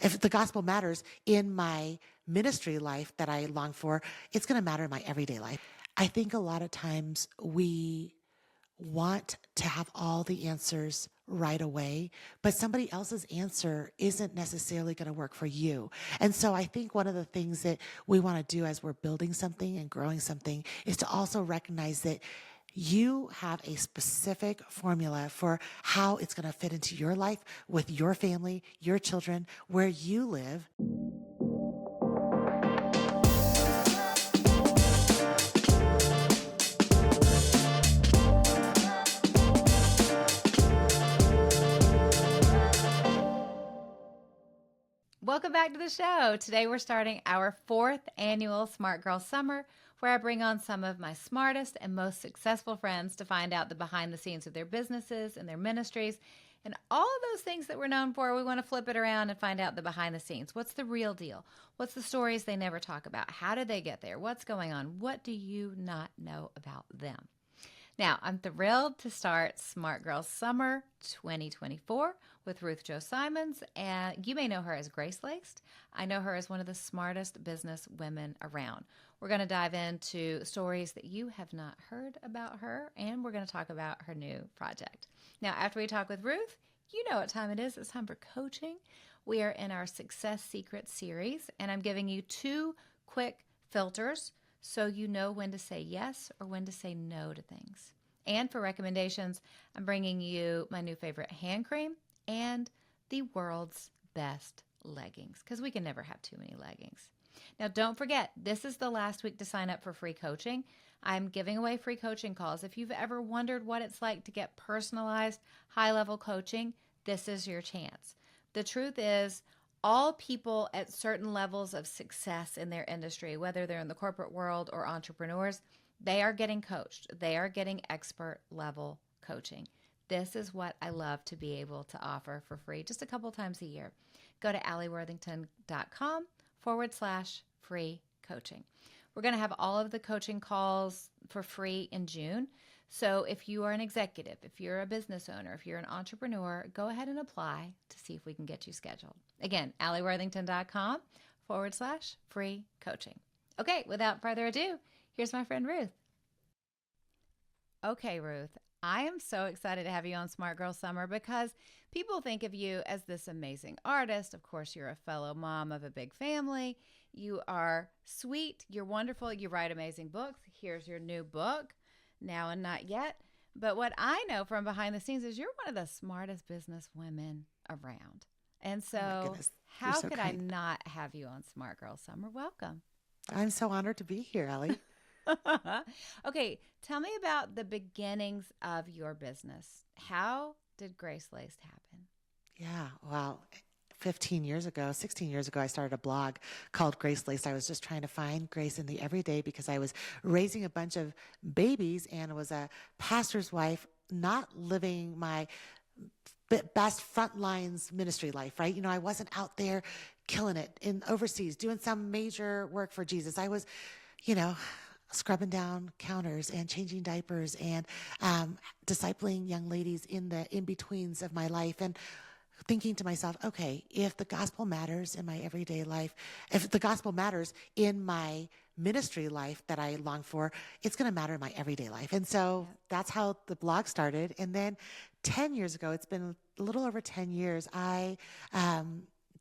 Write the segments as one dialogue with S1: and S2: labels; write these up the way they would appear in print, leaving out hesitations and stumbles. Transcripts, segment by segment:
S1: If the gospel matters in my ministry life that I long for, it's going to matter in my everyday life. I think a lot of times we want to have all the answers right away, but somebody else's answer isn't necessarily going to work for you. And so I think one of the things that we want to do as we're building something and growing something is to also recognize that you have a specific formula for how it's going to fit into your life with your family, your children, where you live.
S2: Welcome back to the show. Today we're starting our 4th annual Smart Girl Summer, where I bring on some of my smartest and most successful friends to find out the behind the scenes of their businesses and their ministries and all of those things that we're known for. We want to flip it around and find out the behind the scenes. What's the real deal? What's the stories they never talk about? How did they get there? What's going on? What do you not know about them? Now, I'm thrilled to start Smart Girl Summer 2024 with Ruth Chou Simons, and you may know her as GraceLaced. I know her as one of the smartest business women around. We're going to dive into stories that you have not heard about her, and we're going to talk about her new project. Now, after we talk with Ruth, you know what time it is. It's time for coaching. We are in our Success Secrets series, and I'm giving you 2 quick filters so you know when to say yes or when to say no to things. And for recommendations, I'm bringing you my new favorite hand cream and the world's best leggings, because we can never have too many leggings. Now, don't forget, this is the last week to sign up for free coaching. I'm giving away free coaching calls. If you've ever wondered what it's like to get personalized, high-level coaching, this is your chance. The truth is, all people at certain levels of success in their industry, whether they're in the corporate world or entrepreneurs, they are getting coached. They are getting expert level coaching. This is what I love to be able to offer for free just a couple times a year. Go to allieworthington.com/free coaching. We're going to have all of the coaching calls for free in June. So if you are an executive, if you're a business owner, if you're an entrepreneur, go ahead and apply to see if we can get you scheduled. Again, allieworthington.com/free coaching. Okay, without further ado, here's my friend Ruth. Okay, Ruth, I am so excited to have you on Smart Girl Summer because people think of you as this amazing artist. Of course, you're a fellow mom of a big family. You are sweet. You're wonderful. You write amazing books. Here's your new book, Now and Not Yet. But what I know from behind the scenes is you're one of the smartest business women around. And so how could I not have you on Smart Girl Summer? Welcome.
S1: I'm so honored to be here, Allie.
S2: Okay, tell me about the beginnings of your business. How did GraceLaced happen?
S1: Yeah, well, 16 years ago, I started a blog called GraceLaced. I was just trying to find grace in the everyday because I was raising a bunch of babies and was a pastor's wife, not living my best front lines ministry life, right? You know, I wasn't out there killing it in overseas, doing some major work for Jesus. I was, scrubbing down counters and changing diapers and discipling young ladies in the in-betweens of my life, and thinking to myself, okay, if the gospel matters in my everyday life, if the gospel matters in my ministry life that I long for, it's going to matter in my everyday life. And so that's how the blog started. And then 10 years ago, it's been a little over 10 years, I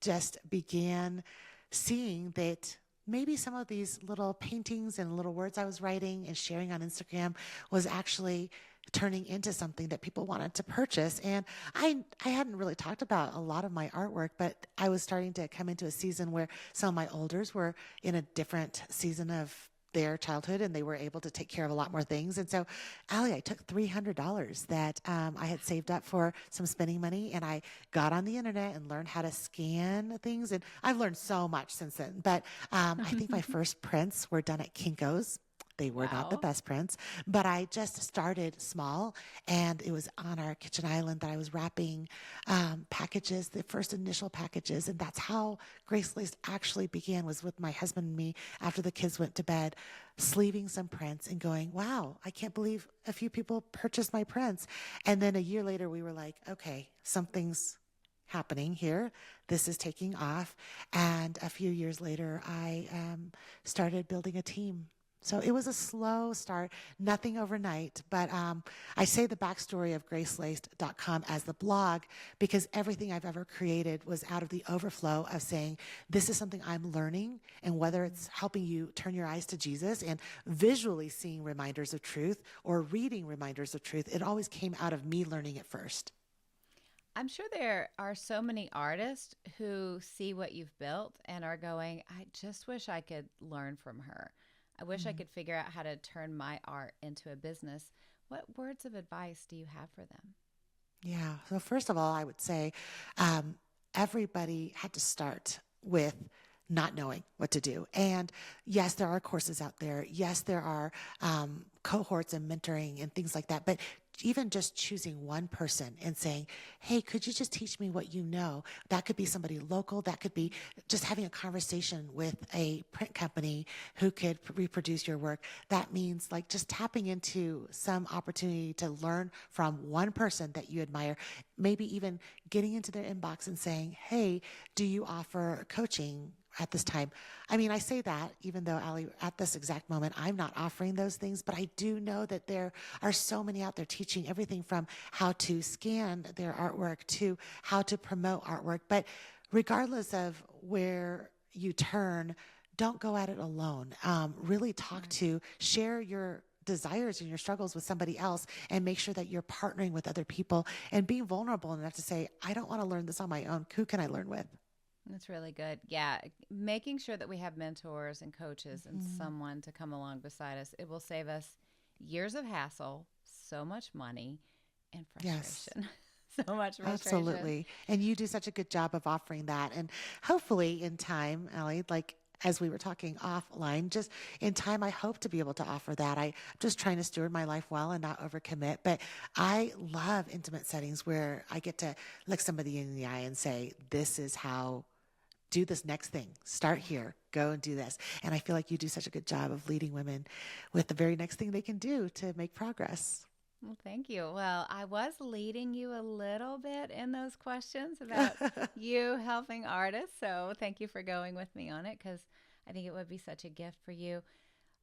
S1: just began seeing that maybe some of these little paintings and little words I was writing and sharing on Instagram was actually turning into something that people wanted to purchase. And I hadn't really talked about a lot of my artwork, but I was starting to come into a season where some of my olders were in a different season of their childhood and they were able to take care of a lot more things. And so, Allie, I took $300 that I had saved up for some spending money, and I got on the internet and learned how to scan things. And I've learned so much since then. But I think my first prints were done at Kinko's. They were not the best prints, but I just started small, and it was on our kitchen island that I was wrapping packages, the first initial packages, and that's how GraceLaced actually began, was with my husband and me after the kids went to bed, sleeving some prints and going, wow, I can't believe a few people purchased my prints. And then a year later, we were like, okay, something's happening here. This is taking off. And a few years later, I started building a team. So it was a slow start, nothing overnight. But I say the backstory of GraceLaced.com as the blog because everything I've ever created was out of the overflow of saying, this is something I'm learning. And whether it's helping you turn your eyes to Jesus and visually seeing reminders of truth or reading reminders of truth, it always came out of me learning it first.
S2: I'm sure there are so many artists who see what you've built and are going, I just wish I could learn from her. I wish I could figure out how to turn my art into a business. What words of advice do you have for them?
S1: Yeah. So first of all, I would say everybody had to start with not knowing what to do. And yes, there are courses out there. Yes, there are cohorts and mentoring and things like that. But even just choosing one person and saying, hey, could you just teach me what you know? That could be somebody local. That could be just having a conversation with a print company who could reproduce your work. That means like just tapping into some opportunity to learn from one person that you admire, maybe even getting into their inbox and saying, hey, do you offer coaching at this time? I mean, I say that even though, Allie, at this exact moment, I'm not offering those things, but I do know that there are so many out there teaching everything from how to scan their artwork to how to promote artwork. But regardless of where you turn, don't go at it alone. Really talk to, share your desires and your struggles with somebody else and make sure that you're partnering with other people and being vulnerable enough to say, I don't want to learn this on my own. Who can I learn with?
S2: That's really good. Yeah. Making sure that we have mentors and coaches and someone to come along beside us, it will save us years of hassle, so much money, and
S1: Yes.
S2: frustration. So much frustration.
S1: Absolutely. And you do such a good job of offering that. And hopefully in time, Allie, like as we were talking offline, just in time, I hope to be able to offer that. I'm just trying to steward my life well and not overcommit. But I love intimate settings where I get to look somebody in the eye and say, this is how, do this next thing. Start here. Go and do this. And I feel like you do such a good job of leading women with the very next thing they can do to make progress.
S2: Well, thank you. Well, I was leading you a little bit in those questions about you helping artists. So thank you for going with me on it because I think it would be such a gift for you.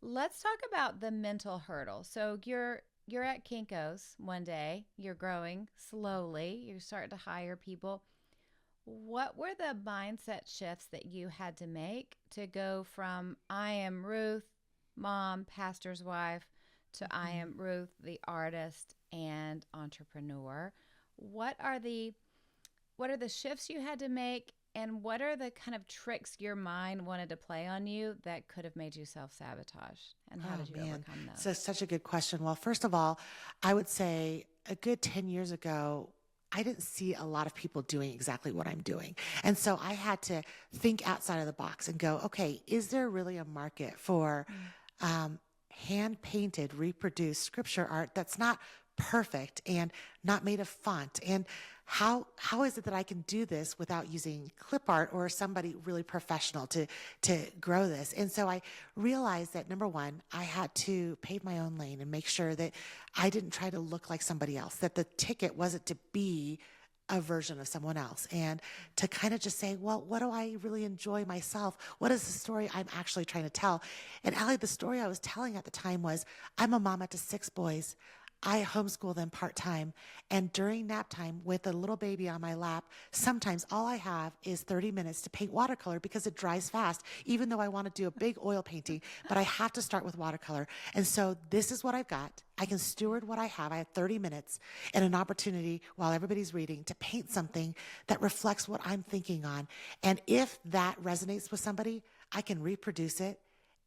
S2: Let's talk about the mental hurdle. So you're at Kinko's one day, you're growing slowly, you start to hire people. What were the mindset shifts that you had to make to go from I am Ruth, mom, pastor's wife, to I am Ruth, the artist and entrepreneur? What are the shifts you had to make, and what are the kind of tricks your mind wanted to play on you that could have made you self-sabotage? And how did you overcome those?
S1: So such a good question. Well, first of all, I would say a good 10 years ago, I didn't see a lot of people doing exactly what I'm doing. And so I had to think outside of the box and go, okay, is there really a market for hand painted, reproduced scripture art that's not perfect and not made of font? And how is it that I can do this without using clip art or somebody really professional to grow this? And so I realized that number one, I had to pave my own lane and make sure that I didn't try to look like somebody else, that the ticket wasn't to be a version of someone else, and to kind of just say, well, what do I really enjoy myself? What is the story I'm actually trying to tell? And Allie, the story I was telling at the time was, I'm a mama to 6 boys. I homeschool them part-time. And during nap time with a little baby on my lap, sometimes all I have is 30 minutes to paint watercolor because it dries fast, even though I want to do a big oil painting, but I have to start with watercolor. And so this is what I've got. I can steward what I have. I have 30 minutes and an opportunity while everybody's reading to paint something that reflects what I'm thinking on. And if that resonates with somebody, I can reproduce it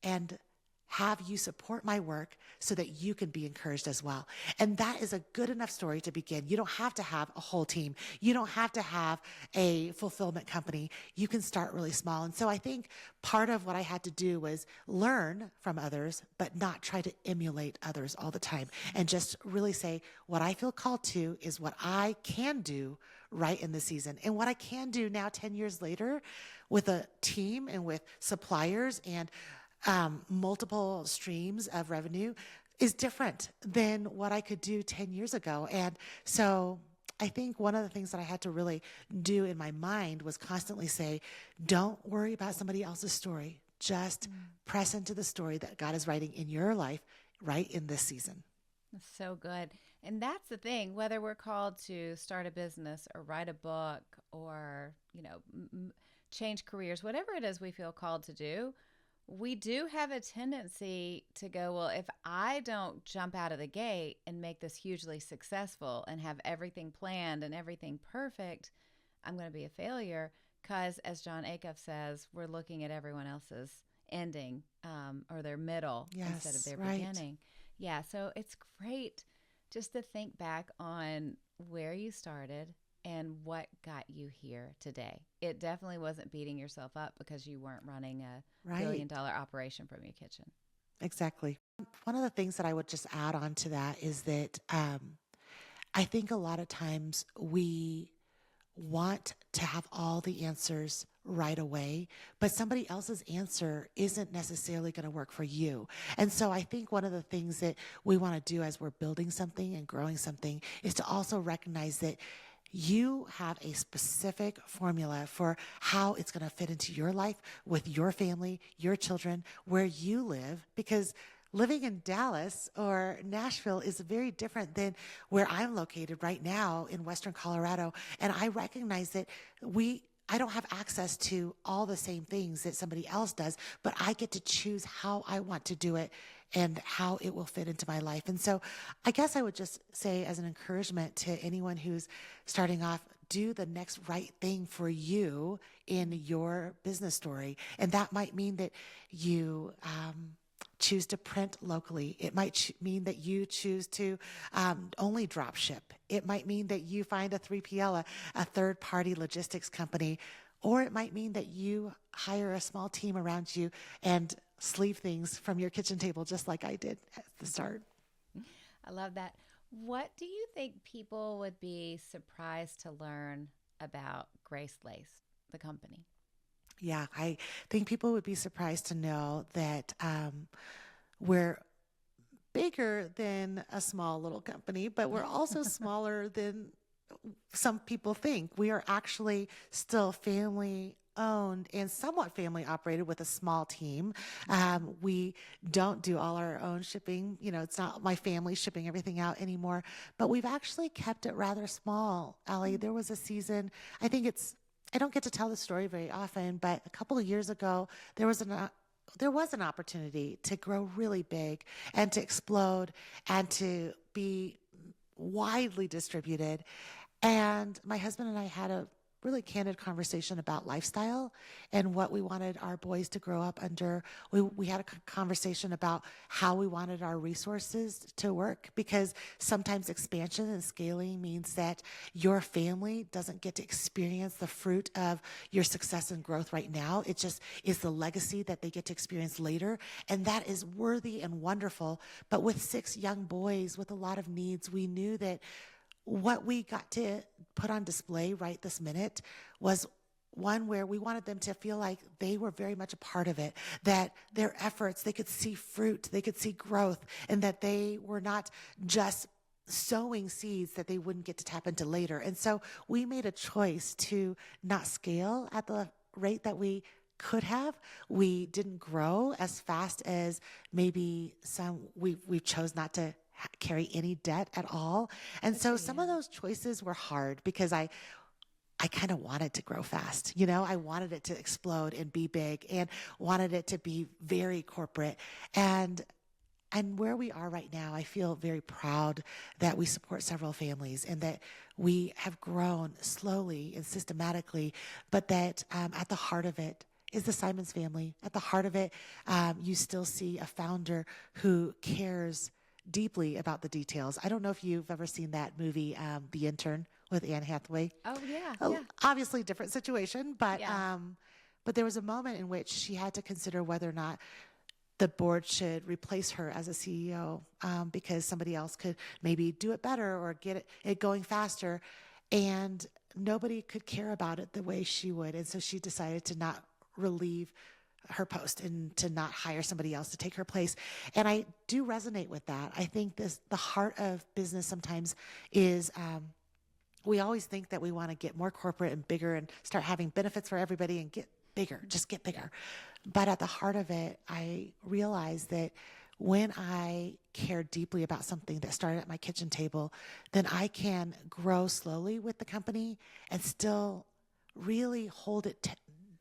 S1: and have you support my work so that you can be encouraged as well. And that is a good enough story to begin. You don't have to have a whole team. You don't have to have a fulfillment company. You can start really small. And so I think part of what I had to do was learn from others, but not try to emulate others all the time. And just really say, what I feel called to is what I can do right in the season. And what I can do now, 10 years later, with a team and with suppliers and multiple streams of revenue is different than what I could do 10 years ago. And so I think one of the things that I had to really do in my mind was constantly say, don't worry about somebody else's story. Just press into the story that God is writing in your life right in this season.
S2: That's so good. And that's the thing, whether we're called to start a business or write a book or, change careers, whatever it is we feel called to do, we do have a tendency to go, well, if I don't jump out of the gate and make this hugely successful and have everything planned and everything perfect, I'm going to be a failure. Because, as John Acuff says, we're looking at everyone else's ending or their middle instead of their beginning. Yeah, so it's great just to think back on where you started and what got you here today. It definitely wasn't beating yourself up because you weren't running a $1 billion operation from your kitchen.
S1: Exactly. One of the things that I would just add on to that is that I think a lot of times we want to have all the answers right away, but somebody else's answer isn't necessarily going to work for you. And so I think one of the things that we want to do as we're building something and growing something is to also recognize that you have a specific formula for how it's going to fit into your life with your family, your children, where you live, because living in Dallas or Nashville is very different than where I'm located right now in Western Colorado. And I recognize that I don't have access to all the same things that somebody else does, but I get to choose how I want to do it and how it will fit into my life. And so I guess I would just say, as an encouragement to anyone who's starting off, do the next right thing for you in your business story. And that might mean that you choose to print locally. It might mean that you choose to only drop ship. It might mean that you find a 3PL, a third-party logistics company, or it might mean that you hire a small team around you and sleeve things from your kitchen table, just like I did at the start.
S2: I love that. What do you think people would be surprised to learn about GraceLaced, the company?
S1: Yeah, I think people would be surprised to know that we're bigger than a small little company, but we're also smaller than some people think. We are actually still family owned and somewhat family operated with a small team. We don't do all our own shipping. It's not my family shipping everything out anymore, but we've actually kept it rather small. Allie, there was a season, I don't get to tell the story very often, but a couple of years ago, there was an opportunity to grow really big and to explode and to be widely distributed. And my husband and I had a really candid conversation about lifestyle and what we wanted our boys to grow up under. We had a conversation about how we wanted our resources to work, because sometimes expansion and scaling means that your family doesn't get to experience the fruit of your success and growth right now. It just is the legacy that they get to experience later. And that is worthy and wonderful. But with 6 young boys with a lot of needs, we knew that what we got to put on display right this minute was one where we wanted them to feel like they were very much a part of it, that their efforts, they could see fruit, they could see growth, and that they were not just sowing seeds that they wouldn't get to tap into later. And so we made a choice to not scale at the rate that we could have. We didn't grow as fast as maybe we chose not to carry any debt at all. And so some of those choices were hard because I kind of wanted to grow fast. I wanted it to explode and be big and wanted it to be very corporate. And where we are right now, I feel very proud that we support several families and that we have grown slowly and systematically, but that at the heart of it is the Simons family. At the heart of it, you still see a founder who cares deeply about the details. I don't know if you've ever seen that movie, The Intern, with Anne Hathaway.
S2: Oh, yeah.
S1: Obviously different situation, but
S2: Yeah.
S1: but there was a moment in which she had to consider whether or not the board should replace her as a CEO because somebody else could maybe do it better or get it going faster. And nobody could care about it the way she would. And so she decided to not relieve her post and to not hire somebody else to take her place. And I do resonate with that. I think the heart of business sometimes is we always think that we want to get more corporate and bigger and start having benefits for everybody and get bigger, just get bigger. But at the heart of it, I realized that when I care deeply about something that started at my kitchen table, then I can grow slowly with the company and still really hold it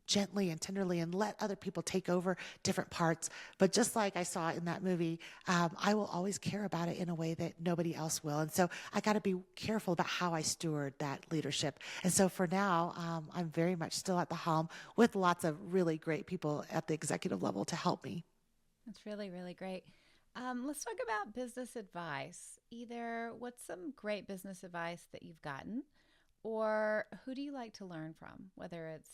S1: gently and tenderly and let other people take over different parts. But just like I saw in that movie, I will always care about it in a way that nobody else will. And so I got to be careful about how I steward that leadership. And so for now, I'm very much still at the helm with lots of really great people at the executive level to help me.
S2: That's really, really great. Let's talk about business advice. Either what's some great business advice that you've gotten, or who do you like to learn from? Whether it's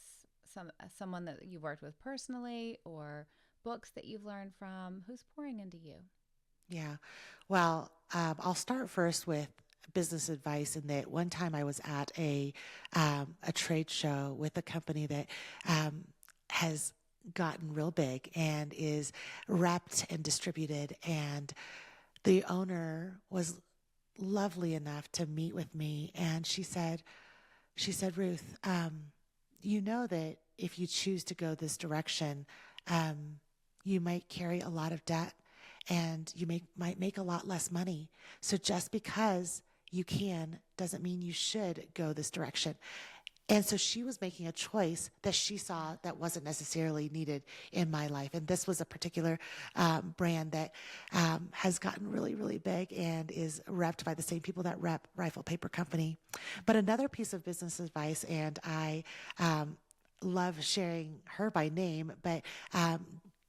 S2: someone that you've worked with personally, or books that you've learned from. Who's pouring into you?
S1: Yeah. Well, I'll start first with business advice in that one time I was at a trade show with a company that has gotten real big and is wrapped and distributed. And the owner was lovely enough to meet with me. And she said, Ruth, you know that if you choose to go this direction, you might carry a lot of debt and might make a lot less money. So just because you can doesn't mean you should go this direction. And so she was making a choice that she saw that wasn't necessarily needed in my life. And this was a particular brand that has gotten really, really big and is repped by the same people that rep Rifle Paper Company. But another piece of business advice, and I love sharing her by name, but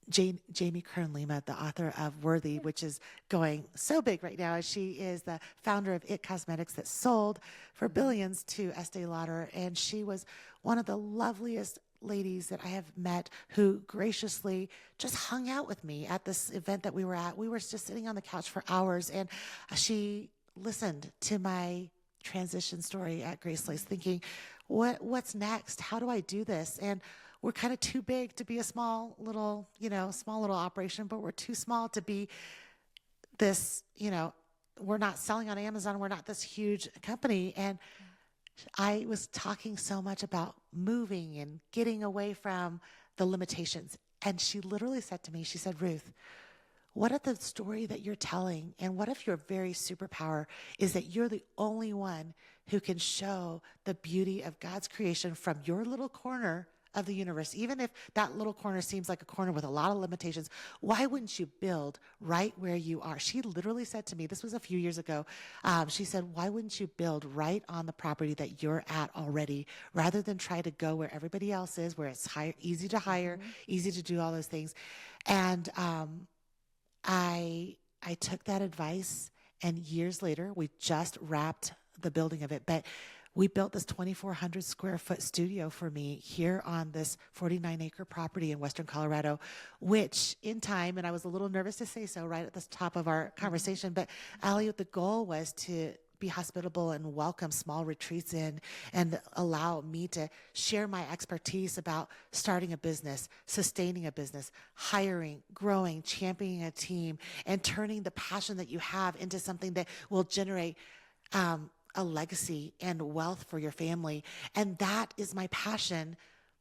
S1: Jamie Kern Lima, the author of Worthy, which is going so big right now. She is the founder of It Cosmetics that sold for billions to Estee Lauder. And she was one of the loveliest ladies that I have met who graciously just hung out with me at this event that we were at. We were just sitting on the couch for hours, and she listened to my transition story at GraceLaced, thinking, what's next? How do I do this? And we're kind of too big to be a small little operation, but we're too small to be this, we're not selling on Amazon. We're not this huge company. And I was talking so much about moving and getting away from the limitations. And she literally said to me, she said, Ruth, what if the story that you're telling, and what if your very superpower is that you're the only one who can show the beauty of God's creation from your little corner of the universe? Even if that little corner seems like a corner with a lot of limitations, why wouldn't you build right where you are? She literally said to me, this was a few years ago, she said, why wouldn't you build right on the property that you're at already, rather than try to go where everybody else is, where it's easy to hire, easy to do all those things. And I took that advice, and years later, we just wrapped the building of it. But we built this 2,400 square foot studio for me here on this 49-acre property in Western Colorado, which in time, and I was a little nervous to say so right at the top of our conversation, but Allie, the goal was to be hospitable and welcome small retreats in and allow me to share my expertise about starting a business, sustaining a business, hiring, growing, championing a team, and turning the passion that you have into something that will generate a legacy and wealth for your family. And that is my passion.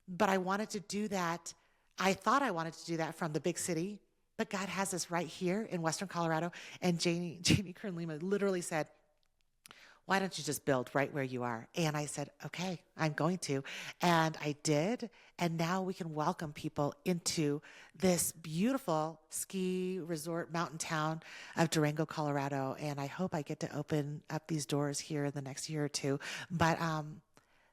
S1: But I wanted to do that. I thought I wanted to do that from the big city, but God has us right here in Western Colorado. And Jamie Kern Lima literally said, why don't you just build right where you are? And I said, okay, I'm going to. And I did. And now we can welcome people into this beautiful ski resort mountain town of Durango, Colorado. And I hope I get to open up these doors here in the next year or two. But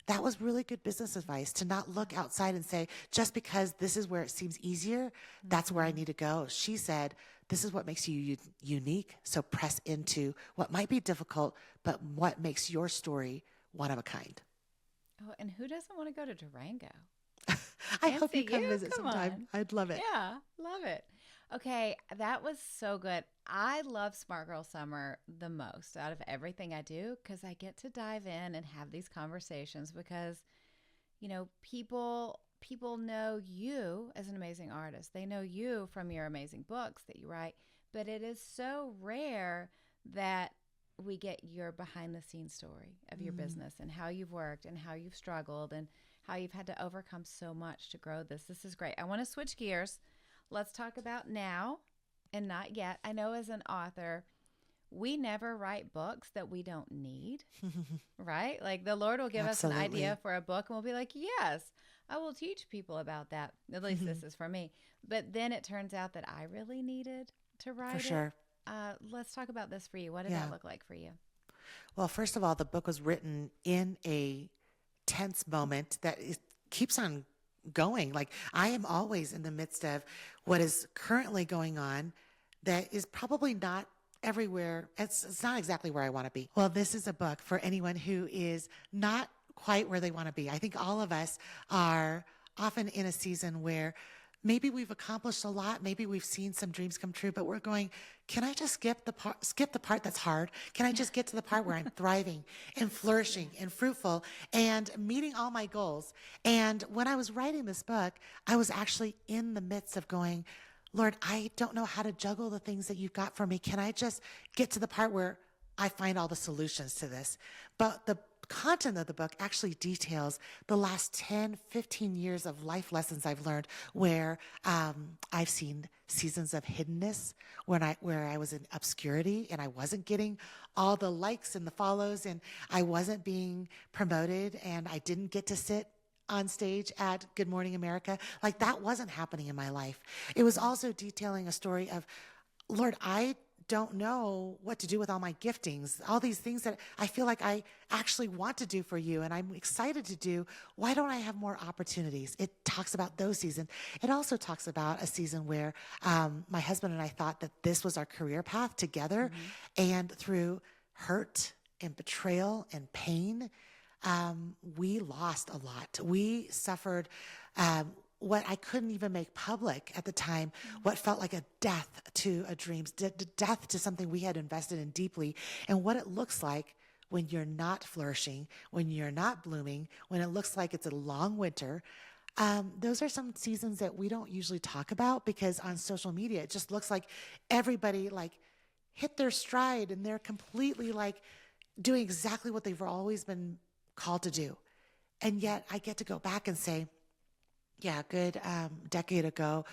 S1: that was really good business advice, to not look outside and say, just because this is where it seems easier, that's where I need to go. She said, this is what makes you unique. So press into what might be difficult, but what makes your story one of a kind.
S2: Oh, and who doesn't want to go to Durango?
S1: I hope you come
S2: you.
S1: visit
S2: Come
S1: sometime.
S2: on.
S1: I'd love it.
S2: Yeah, love it. Okay, that was so good. I love Smart Girl Summer the most out of everything I do, because I get to dive in and have these conversations, because, people know you as an amazing artist. They know you from your amazing books that you write, but it is so rare that we get your behind the scenes story of your business and how you've worked and how you've struggled and how you've had to overcome so much to grow this. This is great. I want to switch gears. Let's talk about now and not yet. I know as an author, we never write books that we don't need, right? Like the Lord will give us an idea for a book and we'll be like, yes, I will teach people about that. At least this is for me. But then it turns out that I really needed to write
S1: For sure.
S2: Let's talk about this for you. What did that look like for you?
S1: Well, first of all, the book was written in a tense moment that keeps on going. Like I am always in the midst of what is currently going on that is probably not everywhere. It's not exactly where I want to be. Well, this is a book for anyone who is not quite where they want to be. I think all of us are often in a season where maybe we've accomplished a lot. Maybe we've seen some dreams come true, but we're going, can I just skip the part that's hard? Can I just get to the part where I'm thriving and flourishing and fruitful and meeting all my goals? And when I was writing this book, I was actually in the midst of going, Lord, I don't know how to juggle the things that you've got for me. Can I just get to the part where I find all the solutions to this? But the content of the book actually details the last 10, 15 years of life lessons I've learned where I've seen seasons of hiddenness where I was in obscurity and I wasn't getting all the likes and the follows and I wasn't being promoted and I didn't get to sit on stage at Good Morning America. Like that wasn't happening in my life. It was also detailing a story of, Lord, I don't know what to do with all my giftings, all these things that I feel like I actually want to do for you and I'm excited to do. Why don't I have more opportunities? It talks about those seasons. It also talks about a season where my husband and I thought that this was our career path together. And through hurt and betrayal and pain, we lost a lot. We suffered what I couldn't even make public at the time, what felt like a death to a dream, death to something we had invested in deeply, and what it looks like when you're not flourishing, when you're not blooming, when it looks like it's a long winter. Those are some seasons that we don't usually talk about because on social media, it just looks like everybody like hit their stride and they're completely like doing exactly what they've always been called to do. And yet I get to go back and say, yeah, a good decade ago,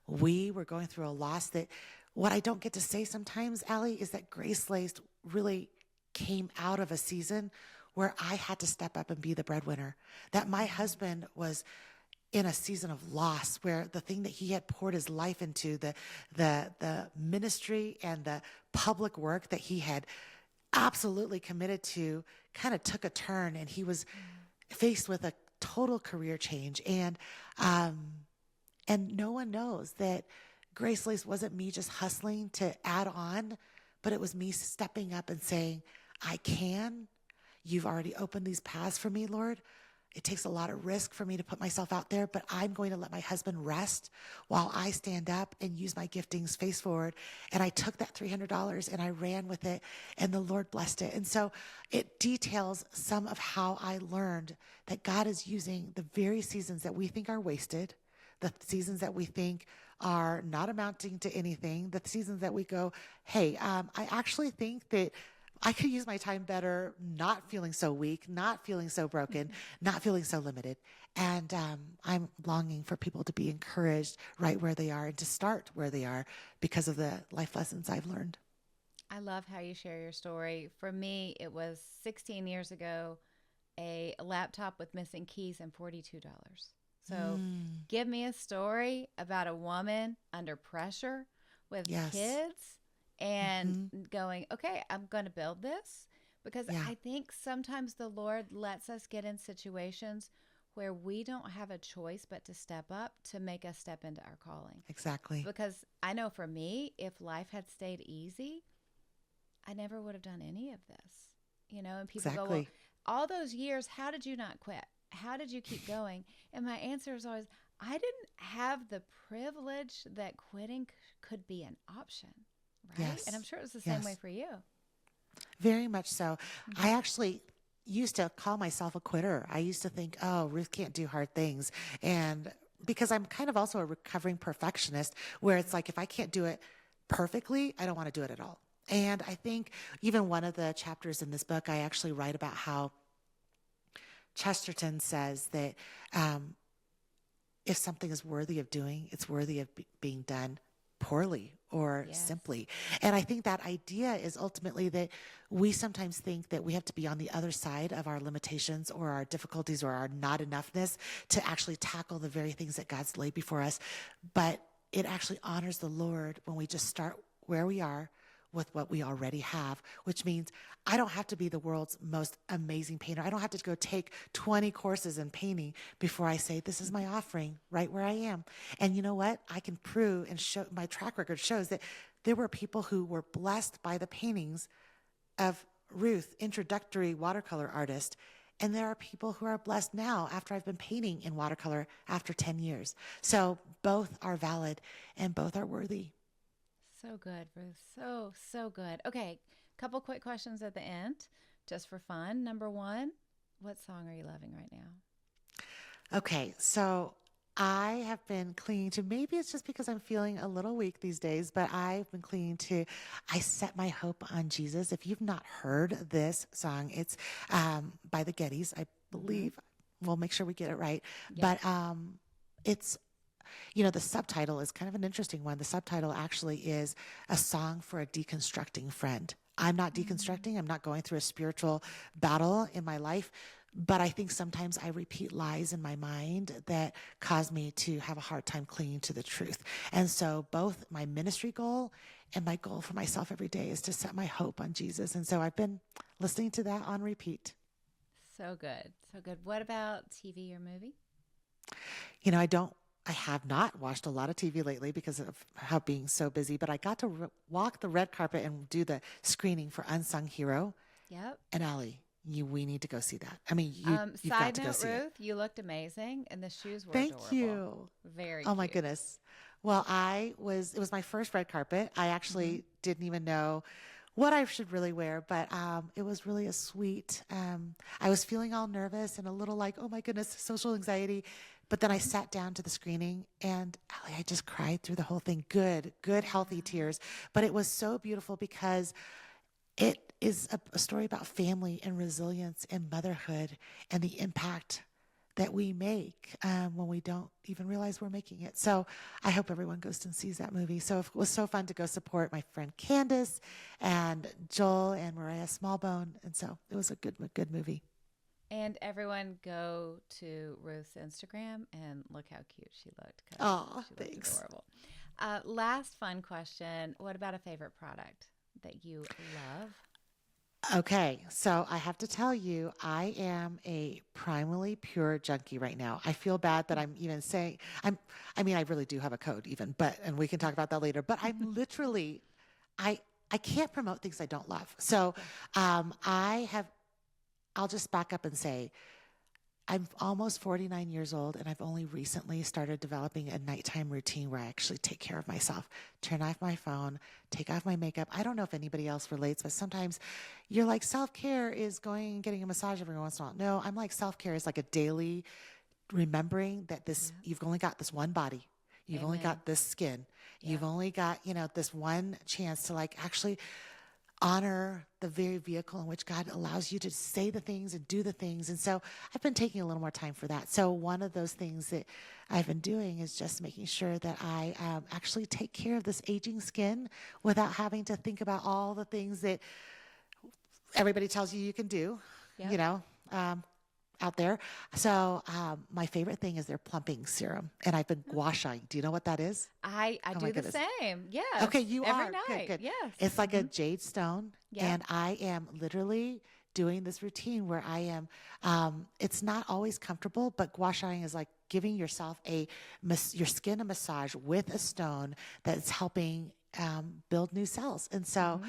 S1: we were going through a loss that what I don't get to say sometimes, Allie, is that GraceLaced really came out of a season where I had to step up and be the breadwinner, that my husband was in a season of loss where the thing that he had poured his life into, the ministry and the public work that he had absolutely committed to kind of took a turn and he was faced with a total career change. And no one knows that GraceLaced wasn't me just hustling to add on, but it was me stepping up and saying, I can. You've already opened these paths for me, Lord. It takes a lot of risk for me to put myself out there, but I'm going to let my husband rest while I stand up and use my giftings face forward. And I took that $300 and I ran with it and the Lord blessed it. And so it details some of how I learned that God is using the very seasons that we think are wasted, the seasons that we think are not amounting to anything, the seasons that we go, hey, I actually think that I could use my time better, not feeling so weak, not feeling so broken, not feeling so limited. And I'm longing for people to be encouraged right where they are and to start where they are because of the life lessons I've learned.
S2: I love how you share your story. For me, it was 16 years ago, a laptop with missing keys and $42. So give me a story about a woman under pressure with kids and going, okay, I'm going to build this because I think sometimes the Lord lets us get in situations where we don't have a choice but to step up to make us step into our calling.
S1: Exactly.
S2: Because I know for me, if life had stayed easy, I never would have done any of this, and people go, well, all those years, how did you not quit? How did you keep going? And my answer is always, I didn't have the privilege that quitting could be an option. Right?
S1: Yes.
S2: And I'm sure it was the same way for you.
S1: Very much so. I actually used to call myself a quitter. I used to think, oh, Ruth can't do hard things. And because I'm kind of also a recovering perfectionist where it's like, if I can't do it perfectly, I don't want to do it at all. And I think even one of the chapters in this book, I actually write about how Chesterton says that if something is worthy of doing, it's worthy of being done poorly or
S2: Yes.
S1: simply. And I think that idea is ultimately that we sometimes think that we have to be on the other side of our limitations or our difficulties or our not enoughness to actually tackle the very things that God's laid before us. But it actually honors the Lord when we just start where we are with what we already have, which means I don't have to be the world's most amazing painter. I don't have to go take 20 courses in painting before I say, this is my offering right where I am. And you know what? I can prove and show, my track record shows that there were people who were blessed by the paintings of Ruth, introductory watercolor artist. And there are people who are blessed now after I've been painting in watercolor after 10 years. So both are valid and both are worthy.
S2: So good, Ruth. So, so good. Okay, couple quick questions at the end, just for fun. Number one, what song are you loving right now?
S1: Okay, so I have been clinging to, maybe it's just because I'm feeling a little weak these days, but I've been clinging to I Set My Hope on Jesus. If you've not heard this song, it's by the Gettys, I believe. We'll make sure we get it right.
S2: Yep.
S1: But it's, the subtitle is kind of an interesting one. The subtitle actually is a song for a deconstructing friend. I'm not deconstructing. I'm not going through a spiritual battle in my life. But I think sometimes I repeat lies in my mind that cause me to have a hard time clinging to the truth. And so both my ministry goal and my goal for myself every day is to set my hope on Jesus. And so I've been listening to that on repeat.
S2: So good. So good. What about TV or movie?
S1: I have not watched a lot of TV lately because of how being so busy, but I got to walk the red carpet and do the screening for Unsung Hero.
S2: Yep.
S1: And Allie, we need to go see that. I mean, you've got
S2: Side
S1: to go
S2: note,
S1: see it.
S2: Ruth, you looked amazing, and the shoes were
S1: Thank
S2: adorable.
S1: you.
S2: Very
S1: Oh my
S2: cute.
S1: goodness. Well, it was my first red carpet. I actually didn't even know what I should really wear, but it was really a sweet, I was feeling all nervous and a little like, oh my goodness, social anxiety. But then I sat down to the screening and Allie, I just cried through the whole thing. Good, healthy tears. But it was so beautiful because it is a story about family and resilience and motherhood and the impact that we make when we don't even realize we're making it. So I hope everyone goes and sees that movie. So it was so fun to go support my friend Candace and Joel and Mariah Smallbone. And so it was a good movie.
S2: And everyone go to Ruth's Instagram and look how cute she looked. 'Cause
S1: Oh,
S2: she looked
S1: thanks.
S2: adorable. Last fun question. What about a favorite product that you love?
S1: Okay, so I have to tell you, I am a primally pure junkie right now. I feel bad that I'm even saying I really do have a code even, and we can talk about that later, but I'm literally I can't promote things I don't love. So I'll just back up and say I'm almost 49 years old, and I've only recently started developing a nighttime routine where I actually take care of myself, turn off my phone, take off my makeup. I don't know if anybody else relates, but sometimes you're like, self-care is going and getting a massage every once in a while. No, I'm like, self-care is like a daily remembering that you've only got this one body. You've only
S2: Amen.
S1: got this skin.
S2: Yeah.
S1: You've only got, this one chance to like actually honor the very vehicle in which God allows you to say the things and do the things. And so I've been taking a little more time for that. So one of those things that I've been doing is just making sure that I actually take care of this aging skin without having to think about all the things that everybody tells you can do,
S2: Yep.
S1: out there. So my favorite thing is their plumping serum. And I've been gua shaing. Do you know what that is?
S2: I
S1: Oh my
S2: do the
S1: goodness.
S2: same. Yes.
S1: Okay, you
S2: every
S1: are.
S2: night.
S1: Good.
S2: Yes.
S1: It's like a jade stone.
S2: Yep.
S1: And I am literally doing this routine where I am, it's not always comfortable, but gua shaing is like giving yourself your skin a massage with a stone that's helping build new cells. And so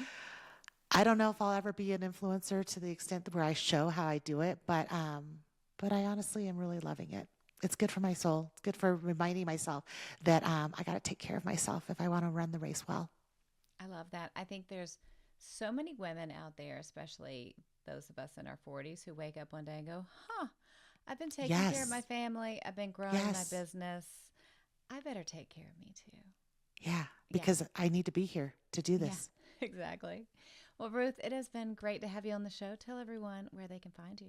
S1: I don't know if I'll ever be an influencer to the extent where I show how I do it, but I honestly am really loving it. It's good for my soul. It's good for reminding myself that I got to take care of myself if I want to run the race well.
S2: I love that. I think there's so many women out there, especially those of us in our 40s, who wake up one day and go, I've been taking care of my
S1: Yes.
S2: family. I've been growing my
S1: Yes.
S2: business. I better take care of me too.
S1: Yeah.
S2: Yeah.
S1: Because I need to be here to do
S2: Yeah.
S1: this.
S2: Exactly. Well, Ruth, it has been great to have you on the show. Tell everyone where they can find you.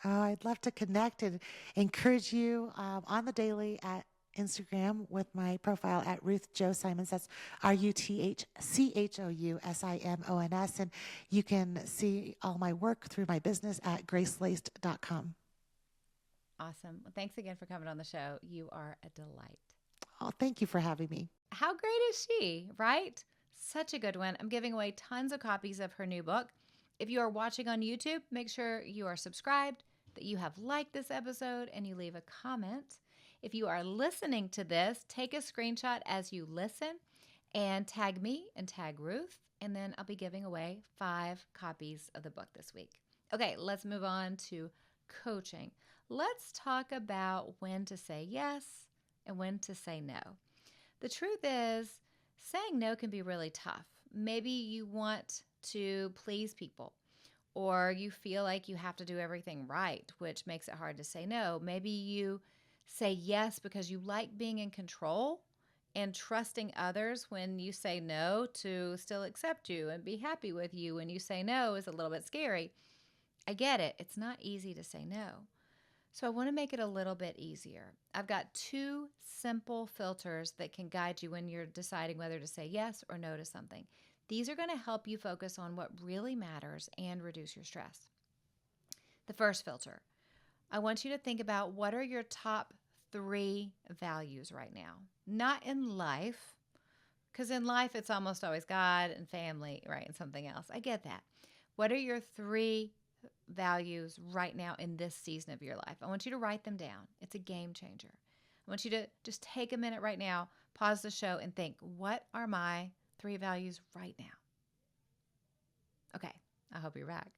S1: I'd love to connect and encourage you on the daily at Instagram with my profile at Ruth Chou Simons. That's RuthChouSimons. And you can see all my work through my business at GraceLaced.com.
S2: Awesome. Well, thanks again for coming on the show. You are a delight.
S1: Oh, thank you for having me.
S2: How great is she, right? Such a good one. I'm giving away tons of copies of her new book. If you are watching on YouTube, make sure you are subscribed, that you have liked this episode, and you leave a comment. If you are listening to this, take a screenshot as you listen and tag me and tag Ruth, and then I'll be giving away 5 copies of the book this week. Okay, let's move on to coaching. Let's talk about when to say yes and when to say no. The truth is, saying no can be really tough. Maybe you want to please people, or you feel like you have to do everything right, which makes it hard to say no. Maybe you say yes because you like being in control and trusting others when you say no to still accept you and be happy with you when you say no is a little bit scary. I get it. It's not easy to say no. So I want to make it a little bit easier. I've got 2 simple filters that can guide you when you're deciding whether to say yes or no to something. These are going to help you focus on what really matters and reduce your stress. The first filter, I want you to think about what are your top 3 values right now. Not in life, because in life it's almost always God and family, right, and something else. I get that. What are your 3 values right now in this season of your life? I want you to write them down. It's a game changer. I want you to just take a minute right now, pause the show, and think, what are my 3 values right now? Okay, I hope you're back.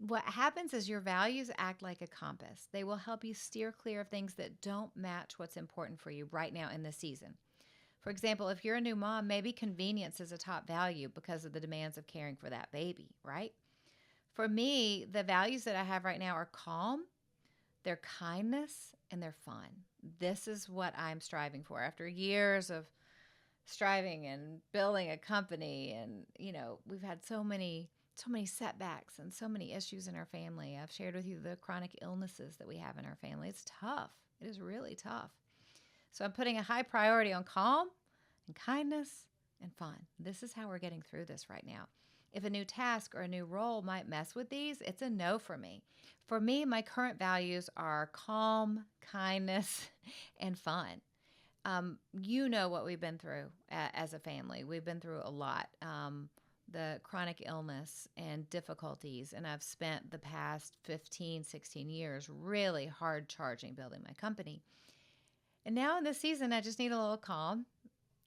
S2: What happens is your values act like a compass. They will help you steer clear of things that don't match what's important for you right now in this season. For example, if you're a new mom, maybe convenience is a top value because of the demands of caring for that baby, right? For me, the values that I have right now are calm, they're kindness, and they're fun. This is what I'm striving for after years of striving and building a company. And, we've had so many setbacks and so many issues in our family. I've shared with you the chronic illnesses that we have in our family. It's tough. It is really tough. So I'm putting a high priority on calm and kindness and fun. This is how we're getting through this right now. If a new task or a new role might mess with these, it's a no for me. For me, my current values are calm, kindness, and fun. You know what we've been through as a family. We've been through a lot. The chronic illness and difficulties, and I've spent the past 15, 16 years really hard charging building my company. And now in this season, I just need a little calm.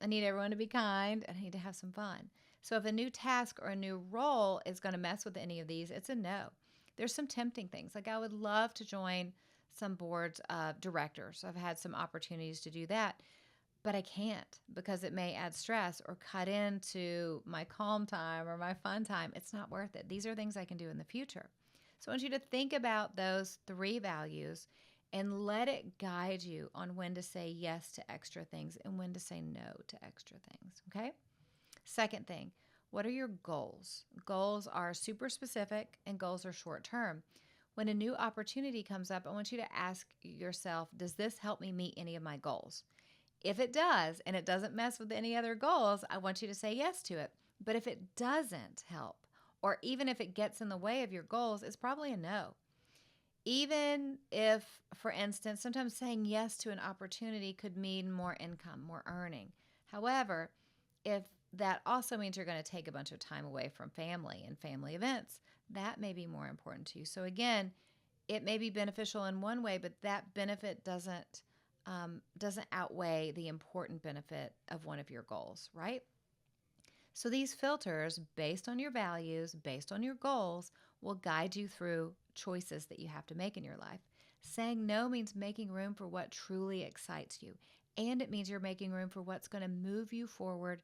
S2: I need everyone to be kind, and I need to have some fun. So if a new task or a new role is going to mess with any of these, it's a no. There's some tempting things. Like I would love to join some boards of directors. I've had some opportunities to do that, but I can't because it may add stress or cut into my calm time or my fun time. It's not worth it. These are things I can do in the future. So I want you to think about those 3 values and let it guide you on when to say yes to extra things and when to say no to extra things, okay? Second thing, what are your goals? Goals are super specific and goals are short term. When a new opportunity comes up, I want you to ask yourself, does this help me meet any of my goals? If it does, and it doesn't mess with any other goals, I want you to say yes to it. But if it doesn't help, or even if it gets in the way of your goals, it's probably a no. Even if, for instance, sometimes saying yes to an opportunity could mean more income, more earning. However, if that also means you're going to take a bunch of time away from family and family events, that may be more important to you. So again, it may be beneficial in one way, but that benefit doesn't outweigh the important benefit of one of your goals, right? So these filters, based on your values, based on your goals, will guide you through choices that you have to make in your life. Saying no means making room for what truly excites you. And it means you're making room for what's going to move you forward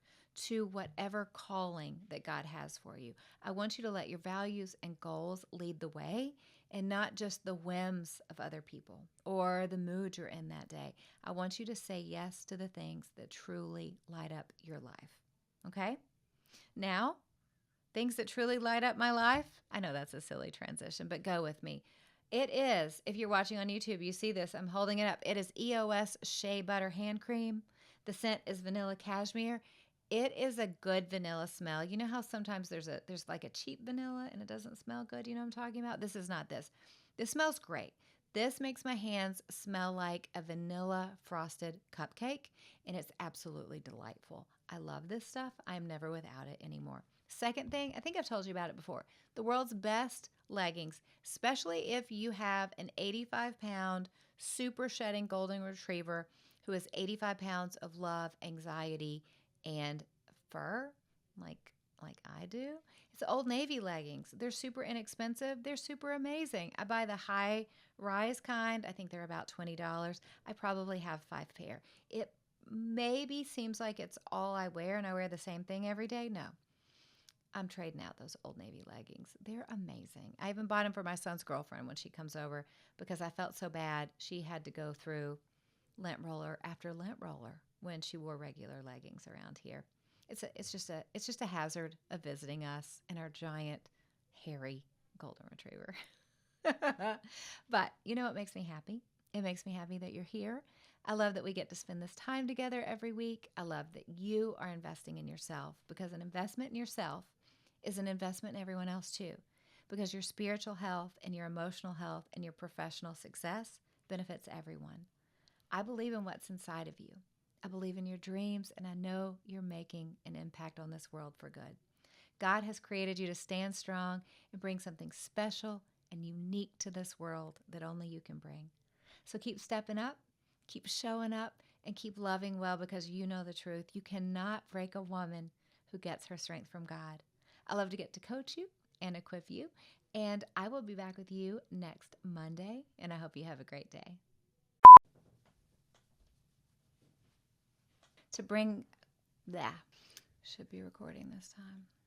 S2: to whatever calling that God has for you. I want you to let your values and goals lead the way and not just the whims of other people or the mood you're in that day. I want you to say yes to the things that truly light up your life. Okay? Now, things that truly light up my life. I know that's a silly transition, but go with me. It is, if you're watching on YouTube, you see this. I'm holding it up. It is EOS Shea Butter Hand Cream. The scent is vanilla cashmere. It is a good vanilla smell. You know how sometimes there's like a cheap vanilla and it doesn't smell good? You know what I'm talking about? This is not this. This smells great. This makes my hands smell like a vanilla frosted cupcake, and it's absolutely delightful. I love this stuff. I'm never without it anymore. Second thing, I think I've told you about it before. The world's best leggings, especially if you have an 85-pound super shedding golden retriever who has 85 pounds of love, anxiety, and fur, like I do. It's Old Navy leggings. They're super inexpensive. They're super amazing. I buy the high rise kind. I think they're about $20. I probably have 5 pair. It maybe seems like it's all I wear and I wear the same thing every day. No. I'm trading out those Old Navy leggings. They're amazing. I even bought them for my son's girlfriend when she comes over because I felt so bad. She had to go through lint roller after lint roller when she wore regular leggings around here. It's just a hazard of visiting us and our giant, hairy golden retriever. But you know what makes me happy? It makes me happy that you're here. I love that we get to spend this time together every week. I love that you are investing in yourself, because an investment in yourself is an investment in everyone else too, because your spiritual health and your emotional health and your professional success benefits everyone. I believe in what's inside of you. I believe in your dreams, and I know you're making an impact on this world for good. God has created you to stand strong and bring something special and unique to this world that only you can bring. So keep stepping up, keep showing up, and keep loving well, because you know the truth. You cannot break a woman who gets her strength from God. I love to get to coach you and equip you, and I will be back with you next Monday, and I hope you have a great day. To bring that should be recording this time.